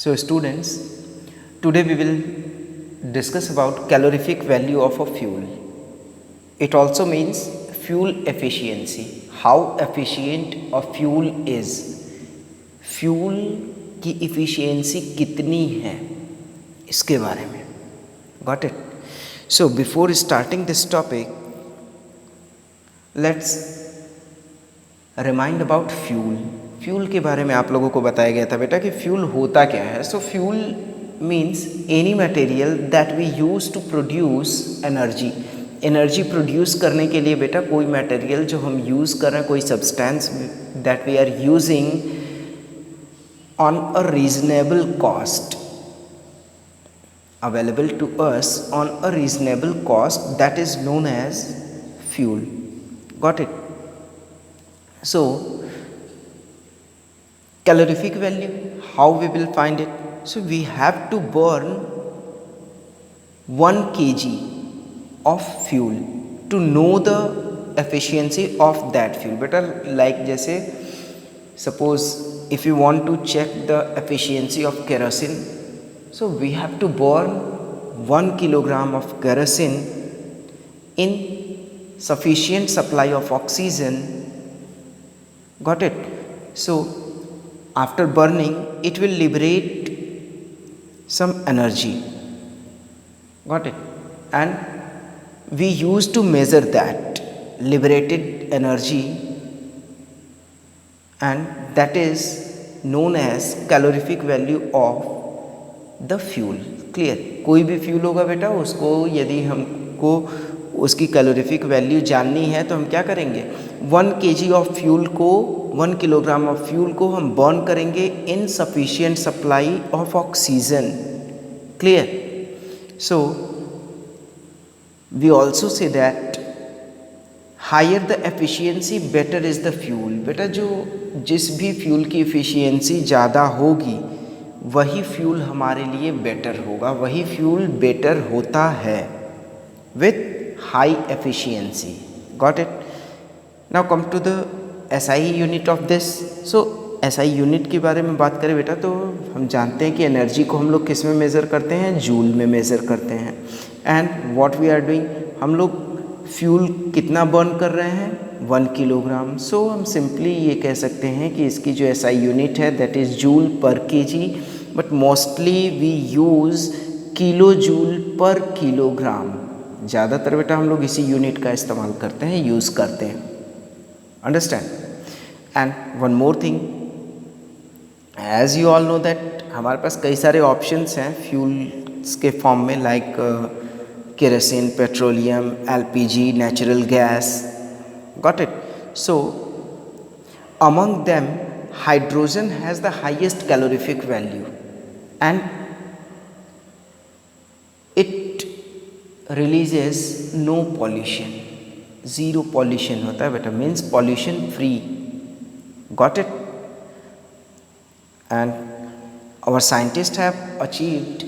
So students, today we will discuss about calorific value of a fuel. It also means fuel efficiency. How efficient a fuel is. Fuel की efficiency कितनी है इसके बारे में. Got it? So before starting this topic, let's remind about fuel. Fuel के बारे में आप लोगों को बताया गया था बेटा कि फ्यूल होता क्या है. So fuel means any material that we use to produce energy. Energy produce करने के लिए बेटा कोई मटेरियल जो हम यूज़ कर रहे हैं, कोई substance that we are using on a reasonable cost, available to us on a reasonable cost, that is known as fuel. Got it? So calorific value, how we will find it? So we have to burn 1 kg of fuel to know the efficiency of that fuel. Better like जैसे suppose if you want to check the efficiency of kerosene, so we have to burn 1 kilogram of kerosene in sufficient supply of oxygen. Got it? So after burning it will liberate some energy. Got it? And we used to measure that liberated energy, and that is known as calorific value of the fuel. Clear? कोई भी fuel होगा बेटा, उसको यदि हमको उसकी calorific value जाननी है तो हम क्या करेंगे, 1 kg ऑफ फ्यूल को, 1 किलोग्राम ऑफ फ्यूल को हम बर्न करेंगे in sufficient supply of oxygen. Clear? So we also say that higher the efficiency better is the fuel. बेटा जो जिस भी फ्यूल की एफिशिएंसी ज़्यादा होगी वही फ्यूल हमारे लिए बेटर होगा, वही फ्यूल बेटर होता है with high efficiency. Got it? Now come to the SI unit of this. So SI unit के बारे में बात करें बेटा तो हम जानते हैं कि एनर्जी को हम लोग किस में मेज़र करते हैं, जूल में मेज़र करते हैं. And what we are doing, हम लोग फ्यूल कितना बर्न कर रहे हैं, 1 किलोग्राम. सो हम सिंपली ये कह सकते हैं कि इसकी जो एसआई यूनिट है that is joule per kg, but mostly we use kilo joule per kilogram. ज़्यादातर बेटा हम लोग इसी यूनिट का इस्तेमाल करते हैं, यूज़ करते हैं. Understand? And one more thing, as you all know that हमारे पास कई सारे ऑप्शंस हैं फ्यूल्स के फॉर्म में, like kerosene, petroleum, LPG, natural gas. Got it? So among them hydrogen has the highest calorific value and it releases no pollution. Zero pollution होता है बेटा, means pollution free. Got it? And our scientists have achieved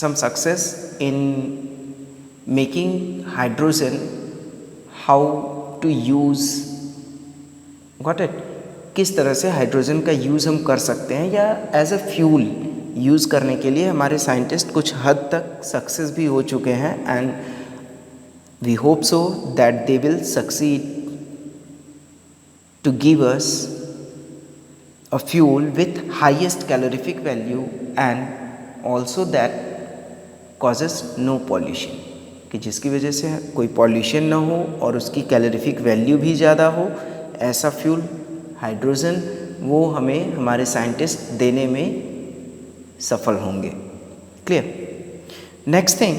some success in making hydrogen, how to use. Got it? किस तरह से hydrogen का use हम कर सकते हैं या एज अ फ्यूल यूज़ करने के लिए हमारे साइंटिस्ट कुछ हद तक सक्सेस भी हो चुके हैं. And we hope so that they will succeed to give us a fuel with highest calorific value and also that causes no pollution, कि जिसकी वजह से कोई पॉल्यूशन ना हो और उसकी कैलोरीफिक वैल्यू भी ज़्यादा हो. ऐसा फ्यूल हाइड्रोजन वो हमें हमारे साइंटिस्ट देने में सफल होंगे. Clear? Next thing,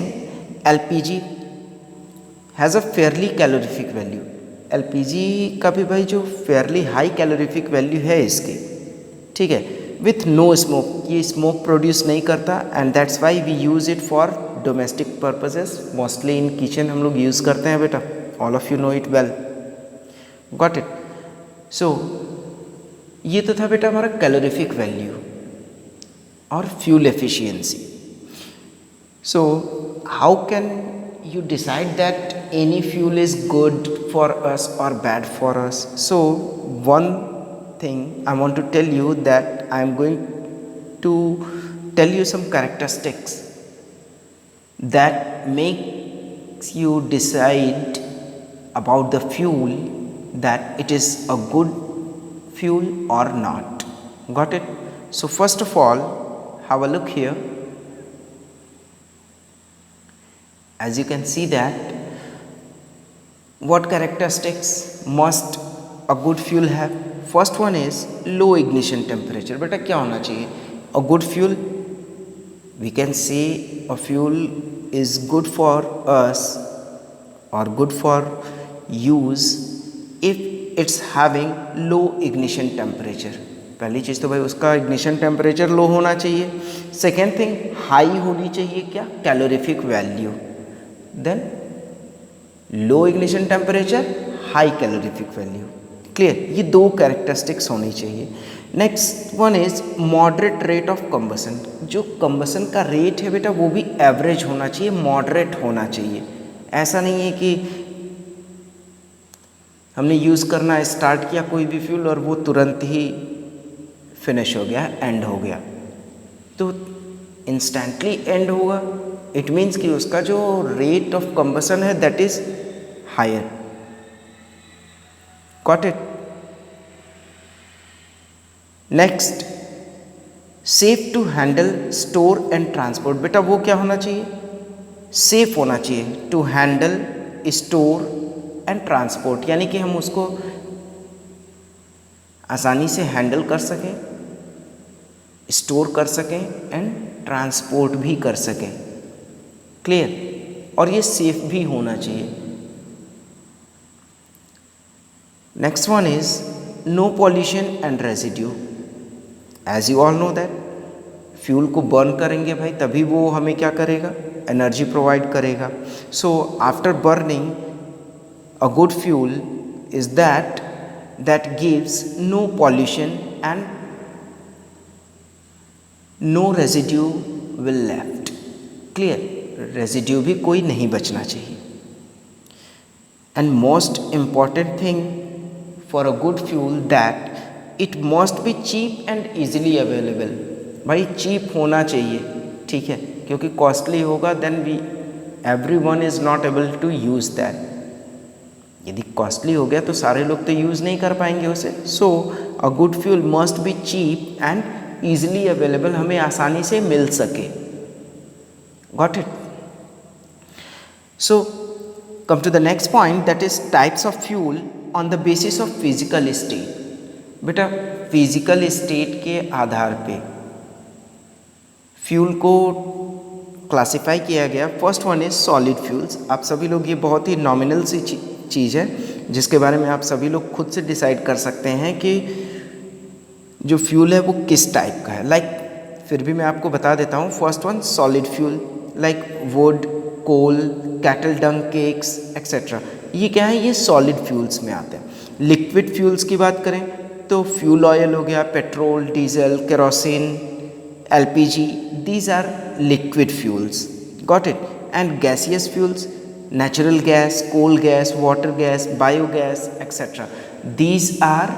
LPG has a fairly calorific value. LPG का भी भाई जो फेयरली हाई कैलोरीफिक वैल्यू है इसकी, ठीक है, विथ नो स्मोक. ये स्मोक प्रोड्यूस नहीं करता and that's why we use it for domestic purposes. Mostly in kitchen हम लोग यूज़ करते हैं बेटा, all of you know it well. Got it? So ये तो था बेटा हमारा कैलोरीफिक वैल्यू और fuel efficiency. So how can you decide that any fuel is good for us or bad for us? So one thing I want to tell you that I am going to tell you some characteristics that makes you decide about the fuel that it is a good fuel or not. Got it? So first of all, have a look here. As you can see that what characteristics must a good fuel have? First one is low ignition temperature. बेटा क्या होना चाहिए? A good fuel, we can say a fuel is good for us or good for use if it's having low ignition temperature. पहली चीज़ तो भाई उसका ignition temperature low होना चाहिए. सेकेंड थिंग, हाई होनी चाहिए क्या? Calorific value. Then low ignition temperature, high calorific value. Clear? ये दो कैरेक्टरिस्टिक्स होनी चाहिए. Next one is moderate rate of combustion. जो कंबसन का रेट है बेटा वो भी एवरेज होना चाहिए, मॉडरेट होना चाहिए. ऐसा नहीं है कि हमने यूज़ करना स्टार्ट किया कोई भी फ्यूल और वो तुरंत ही फिनिश हो गया, एंड हो गया, तो इंस्टेंटली एंड होगा. इट मीन्स कि उसका जो रेट ऑफ कंबसन है that is higher. Got it? Next, safe to handle, store and transport. बेटा वो क्या होना चाहिए? सेफ होना चाहिए. To handle, store and transport, यानी कि हम उसको आसानी से हैंडल कर सकें, स्टोर कर सकें एंड ट्रांसपोर्ट भी कर सकें. क्लियर? और ये सेफ भी होना चाहिए. Next one is no pollution and residue. As you all know that fuel को बर्न करेंगे भाई तभी वो हमें क्या करेगा? एनर्जी प्रोवाइड करेगा. So after burning a good fuel is that gives no pollution and no residue will left. Clear? Residue भी कोई नहीं बचना चाहिए. And most important thing for a good fuel that it must be cheap and easily available. भाई cheap होना चाहिए, ठीक है, क्योंकि costly होगा then everyone is not able to use that. यदि कॉस्टली हो गया तो सारे लोग तो यूज़ नहीं कर पाएंगे उसे. So a good fuel must be cheap and easily available, हमें आसानी से मिल सके. Got it? So come to the next point, that is types of fuel on the basis of physical state. बेटा फिजिकल स्टेट के आधार पे fuel को क्लासिफाई किया गया. First one is solid fuels. आप सभी लोग, ये बहुत ही नॉमिनल सी चीज़ है जिसके बारे में आप सभी लोग खुद से डिसाइड कर सकते हैं कि जो फ्यूल है वो किस टाइप का है. फिर भी मैं आपको बता देता हूँ. First one solid fuel like wood, coal, cattle dung cakes etcetera. ये क्या है? ये सॉलिड फ्यूल्स में आते हैं. लिक्विड फ्यूल्स की बात करें तो फ्यूल ऑयल हो गया, petrol, diesel, kerosene, LPG, these are liquid fuels. Got it? And gaseous fuels, natural gas, coal gas, water gas, biogas, etc. These are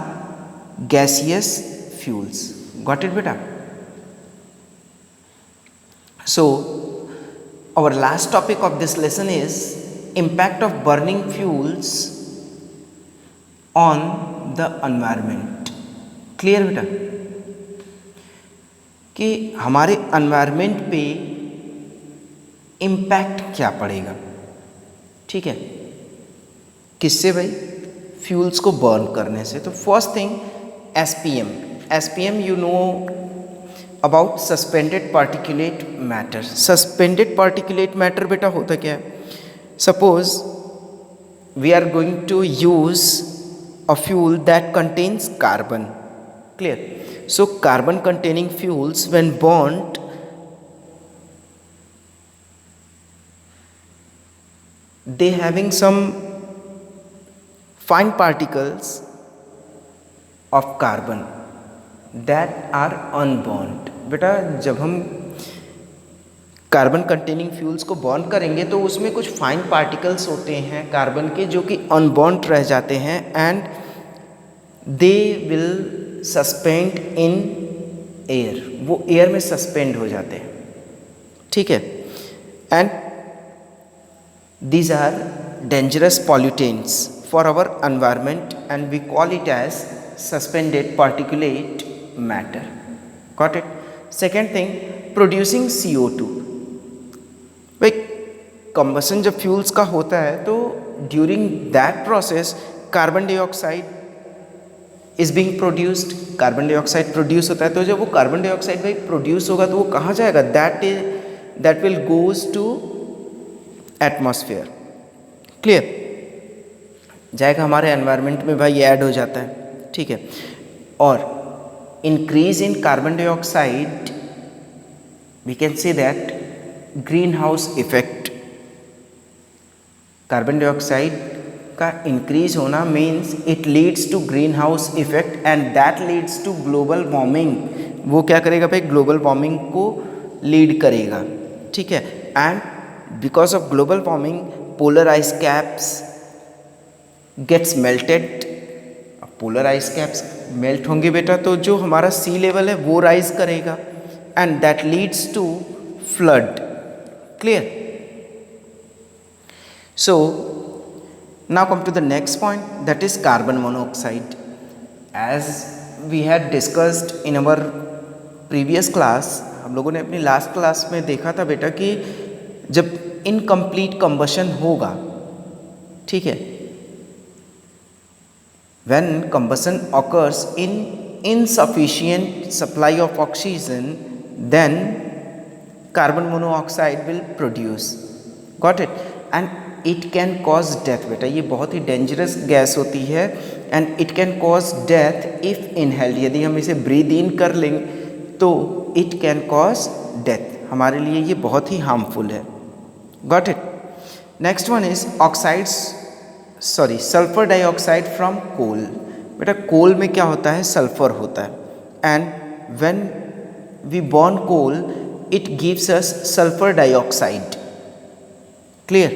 gaseous fuels. Got it beta? So our last topic of this lesson is impact of burning fuels on the environment. Clear beta? कि हमारे environment पे impact क्या पड़ेगा. ठीक है, किससे भाई? Fuels को बर्न करने से. तो first thing SPM. SPM you know about suspended particulate matter. Suspended particulate matter बेटा होता क्या है? Suppose we are going to use a fuel that contains carbon. Clear? So carbon containing fuels when burned they having some fine particles of carbon that are unburned. बेटा जब हम carbon containing fuels को burn करेंगे तो उसमें कुछ fine particles होते हैं कार्बन के जो कि अनबर्न्ड रह जाते हैं and they will suspend in air, वो एयर में सस्पेंड हो जाते हैं, ठीक है। And these are dangerous pollutants for our environment and we call it as suspended particulate matter. Got it? Second thing, producing CO2. भाई कंबसन जब fuels का होता है तो during that process carbon dioxide is being produced, carbon dioxide produce होता है। तो जब वो कार्बन डाइऑक्साइड भाई प्रोड्यूस होगा तो वो कहाँ जाएगा? That will goes to atmosphere, clear, जाएगा हमारे एनवायरनमेंट में भाई, ये ऐड हो जाता है, ठीक है। और increase in carbon dioxide, we can say that green house effect, carbon dioxide का इंक्रीज होना means it leads to green house effect and that leads to global warming. वो क्या करेगा भाई? ग्लोबल वार्मिंग को लीड करेगा, ठीक है। And because of global warming polar ice caps gets melted। अब polar ice caps melt होंगे बेटा तो जो हमारा सी लेवल है वो राइज करेगा and that leads to flood, clear? So now come to the next point, that is carbon monoxide. As we had discussed in our previous class, हम लोगों ने अपनी लास्ट क्लास में देखा था बेटा कि जब इनकम्प्लीट कंबशन होगा, ठीक है, when combustion occurs in insufficient supply of oxygen then carbon monoxide will produce, got it? and it can cause death। बेटा ये बहुत ही डेंजरस गैस होती है and it can cause death if inhaled। यदि हम इसे ब्रीद इन कर लेंगे तो it can cause death, हमारे लिए ये बहुत ही हार्मफुल है, got it? next one is sulfur dioxide from coal। बेटा कोल में क्या होता है? सल्फर होता है and when we burn coal it gives us sulfur dioxide, clear?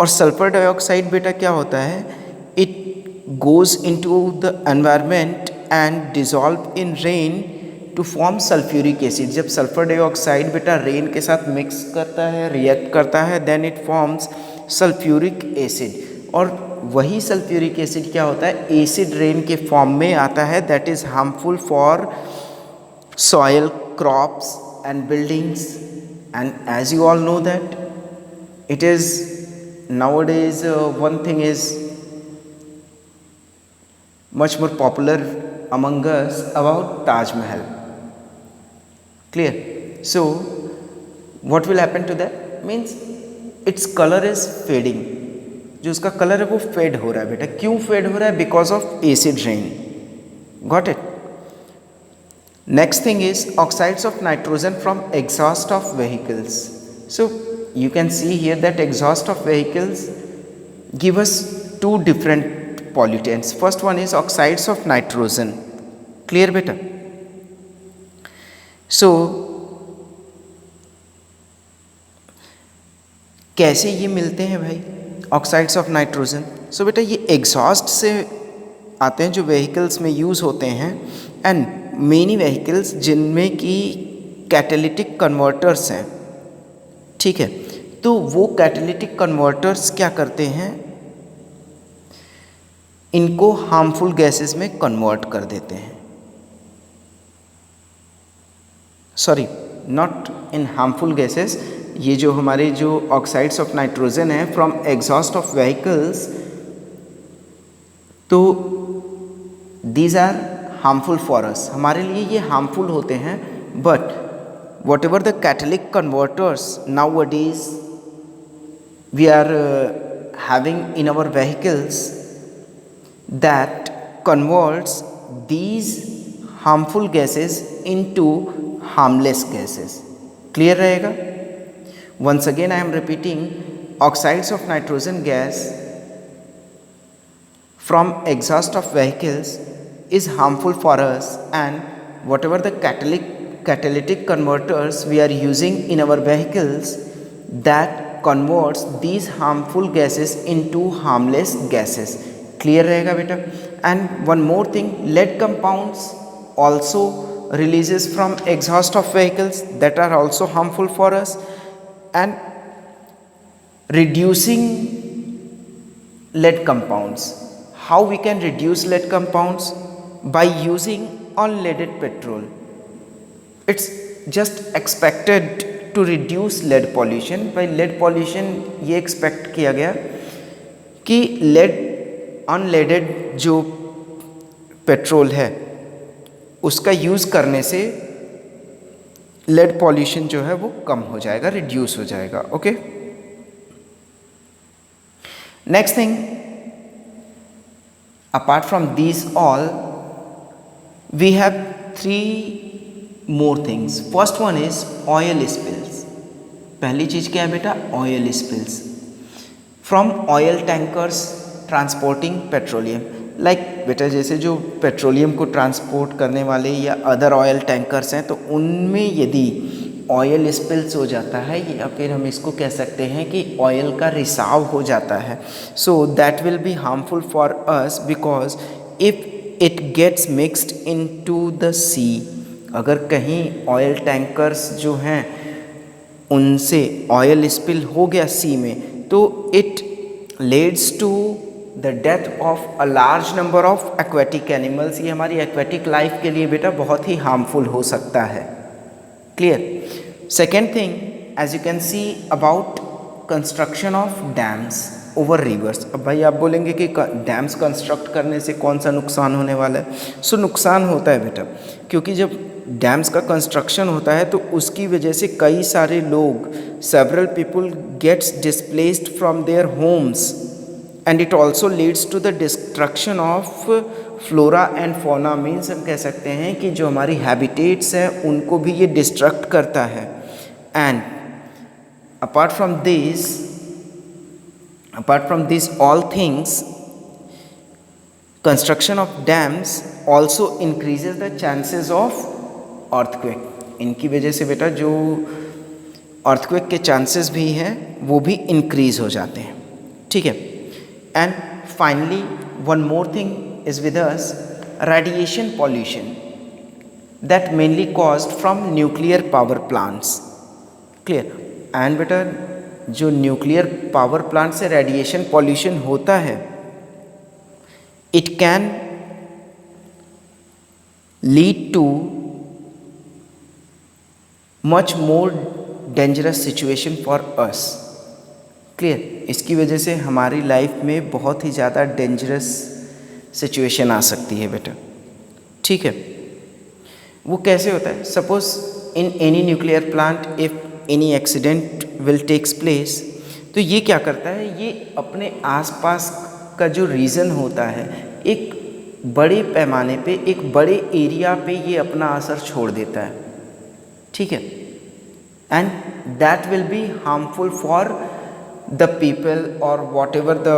और सल्फर डाइऑक्साइड बेटा क्या होता है? it goes into the environment and dissolve in rain to form sulfuric acid। जब सल्फर डाइऑक्साइड बेटा रेन के साथ मिक्स करता है, रिएक्ट करता है, then it forms sulphuric acid. और वही सल्फ्यूरिक एसिड क्या होता है? एसिड रेन के फॉर्म में आता है, that is harmful for soil, crops and buildings. And as you all know that it is nowadays one thing is much more popular among us about Taj Mahal, clear? So what will happen to that? means its color is fading, जो उसका colour है वो fade हो रहा है बेटा। क्यों fade हो रहा है? Because of acid rain, got it? Next thing is oxides of nitrogen from exhaust of vehicles. So you can see here that exhaust of vehicles give us two different pollutants. First one is oxides of nitrogen, clear beta? So कैसे ये मिलते हैं भाई oxides of nitrogen? सो बेटा ये exhaust से आते हैं जो व्हीकल्स में यूज़ होते हैं एंड मेनी व्हीकल्स जिनमें कि कैटालिटिक कन्वर्टर्स हैं, ठीक है? तो वो कैटालिटिक कन्वर्टर्स क्या करते हैं? इनको हार्मफुल गैसेस में कन्वर्ट कर देते हैं। Sorry, not in harmful gases, ये जो हमारे जो ऑक्साइड्स ऑफ नाइट्रोजन है फ्रॉम एग्जॉस्ट ऑफ व्हीकल्स, तो these are harmful for us, हमारे लिए ये हार्मफुल होते हैं। But whatever the catalytic converters nowadays we are having in our vehicles that converts these harmful gases into harmless gases, clear रहेगा? Once again I am repeating, oxides of nitrogen gas from exhaust of vehicles is harmful for us, and whatever the catalytic converters we are using in our vehicles that converts these harmful gases into harmless gases, clear रहेगा बेटा? And one more thing, lead compounds also releases from exhaust of vehicles that are also harmful for us, and reducing lead compounds. How we can reduce lead compounds? By using unleaded petrol. It's just expected to reduce lead pollution. by lead pollution ये expect किया गया कि lead unleaded जो petrol है उसका use करने से lead pollution जो है वो कम हो जाएगा, reduce हो जाएगा. Okay, next thing, apart from these all, we have three more things. First one is oil spills. पहली चीज़ क्या है बेटा? oil spills from oil tankers transporting petroleum. बेटा जैसे जो पेट्रोलियम को ट्रांसपोर्ट करने वाले या अदर ऑयल टैंकर्स हैं, तो उनमें यदि ऑयल स्पिल्स हो जाता है या फिर हम इसको कह सकते हैं कि ऑयल का रिसाव हो जाता है, so that will be harmful for us because if it gets mixed into the sea. अगर कहीं ऑयल टैंकर्स जो हैं उनसे ऑयल स्पिल हो गया सी में, तो it leads to the death of a large number of aquatic animals. ये हमारी एक्वेटिक लाइफ के लिए बेटा बहुत ही हार्मफुल हो सकता है. Clear. Second thing, as you can see about construction of dams over rivers. अब भाई आप बोलेंगे कि डैम्स कंस्ट्रक्ट करने से कौन सा नुकसान होने वाला है? सो नुकसान होता है बेटा, क्योंकि जब डैम्स का कंस्ट्रक्शन होता है तो उसकी वजह से कई सारे लोग, several people gets displaced from their homes, and it also leads to the destruction of flora and fauna. Means हम कह सकते हैं कि जो हमारी हैबिटेट्स हैं उनको भी ये डिस्ट्रक्ट करता है. And apart from this all things, construction of dams also increases the chances of earthquake. इनकी वजह से बेटा जो अर्थक्वेक के चांसेस भी हैं वो भी इंक्रीज हो जाते हैं. ठीक है. And finally one more thing is with us, radiation pollution that mainly caused from nuclear power plants. Clear. and बेटा जो न्यूक्लियर पावर प्लांट से रेडिएशन पॉल्यूशन होता है, it can lead to much more dangerous situation for us. Clear. इसकी वजह से हमारी life में बहुत ही ज़्यादा डेंजरस सिचुएशन आ सकती है बेटा. ठीक है. वो कैसे होता है? Suppose in any nuclear plant if any accident will takes place, तो ये क्या करता है, ये अपने आसपास का जो रीजन होता है एक बड़े पैमाने पे, एक बड़े एरिया पे ये अपना असर छोड़ देता है. ठीक है. And that will be harmful for the people और whatever the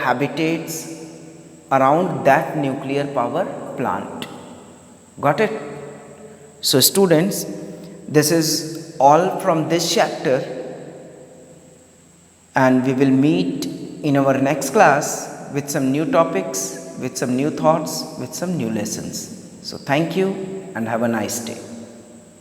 habitats around that nuclear power plant. Got it? So students, this is all from this chapter, and we will meet in our next class with some new topics, with some new thoughts, with some new lessons. So thank you and have a nice day.